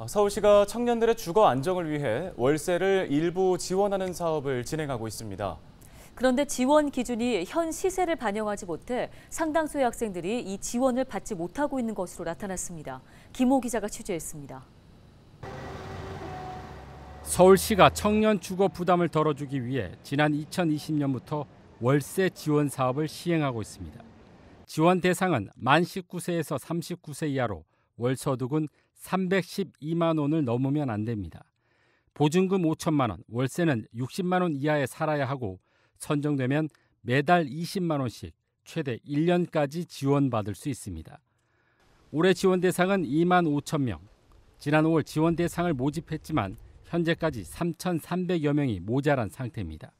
서울시가 청년들의 주거 안정을 위해 월세를 일부 지원하는 사업을 진행하고 있습니다. 그런데 지원 기준이 현 시세를 반영하지 못해 상당수의 학생들이 이 지원을 받지 못하고 있는 것으로 나타났습니다. 김호 기자가 취재했습니다. 서울시가 청년 주거 부담을 덜어주기 위해 지난 2020년부터 월세 지원 사업을 시행하고 있습니다. 지원 대상은 만 19세에서 39세 이하로 월 소득은 312만 원을 넘으면 안 됩니다. 보증금 5천만 원, 월세는 60만 원 이하에 살아야 하고 선정되면 매달 20만 원씩 최대 1년까지 지원받을 수 있습니다. 올해 지원 대상은 2만 5천 명. 지난 5월 지원 대상을 모집했지만 현재까지 3,300여 명이 모자란 상태입니다.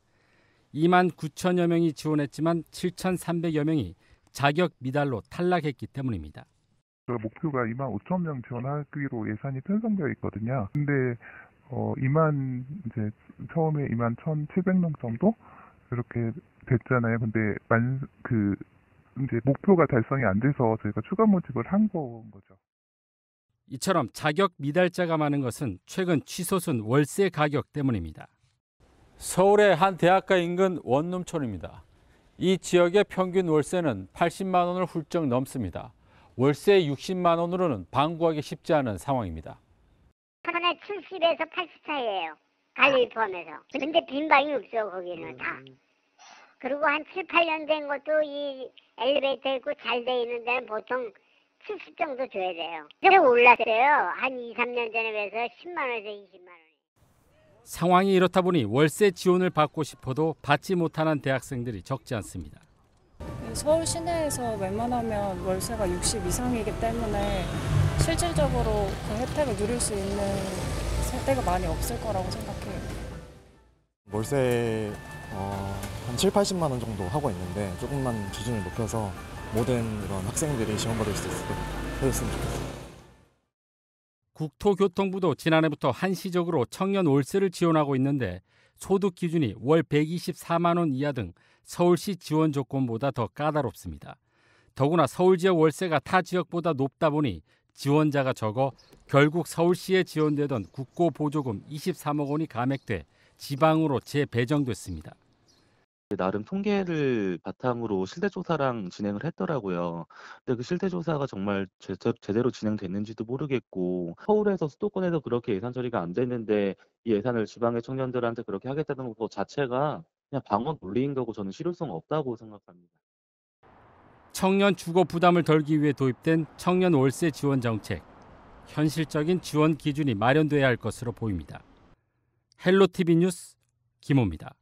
2만 9천여 명이 지원했지만 7,300여 명이 자격 미달로 탈락했기 때문입니다. 목표가 2만 5천 명 지원하기로 예산이 편성되어 있거든요. 근데 처음에 2만 1,700명 정도 이렇게 됐잖아요. 근데 이제 목표가 달성이 안 돼서 저희가 추가 모집을 한 거죠. 이처럼 자격 미달자가 많은 것은 최근 치솟은 월세 가격 때문입니다. 서울의 한 대학가 인근 원룸촌입니다. 이 지역의 평균 월세는 80만 원을 훌쩍 넘습니다. 월세 60만 원으로는 방 구하기 쉽지 않은 상황입니다. 하나에 70에서 80 사이예요. 관리 포함해서. 근데 빈 방이 없어 거기는 다. 그리고 한 7, 8년 된 것도 이 엘리베이터 있고 잘 돼 있는 데는 보통 70 정도 줘야 돼요. 그래서 올랐어요. 한 2, 3년 전에 비해서 10만 원에서 20만 원. 상황이 이렇다 보니 월세 지원을 받고 싶어도 받지 못하는 대학생들이 적지 않습니다. 서울 시내에서 웬만하면 월세가 60 이상이기 때문에 실질적으로 그 혜택을 누릴 수 있는 세대가 많이 없을 거라고 생각해요. 월세 한 7, 80만 원 정도 하고 있는데 조금만 기준을 높여서 모든 이런 학생들이 지원받을 수 있도록 해줬으면 좋겠습니다. 국토교통부도 지난해부터 한시적으로 청년 월세를 지원하고 있는데 소득 기준이 월 124만 원 이하 등 서울시 지원 조건보다 더 까다롭습니다. 더구나 서울 지역 월세가 타 지역보다 높다 보니 지원자가 적어 결국 서울시에 지원되던 국고 보조금 23억 원이 감액돼 지방으로 재배정됐습니다. 나름 통계를 바탕으로 실태조사랑 진행을 했더라고요. 근데 그 실태조사가 정말 제대로 진행됐는지도 모르겠고 서울에서 수도권에서 그렇게 예산 처리가 안 됐는데 이 예산을 지방의 청년들한테 그렇게 하겠다는 것 자체가 그냥 방언 논리인 거고 저는 실효성 없다고 생각합니다. 청년 주거 부담을 덜기 위해 도입된 청년 월세 지원 정책. 현실적인 지원 기준이 마련돼야 할 것으로 보입니다. 헬로티비 뉴스 김호입니다.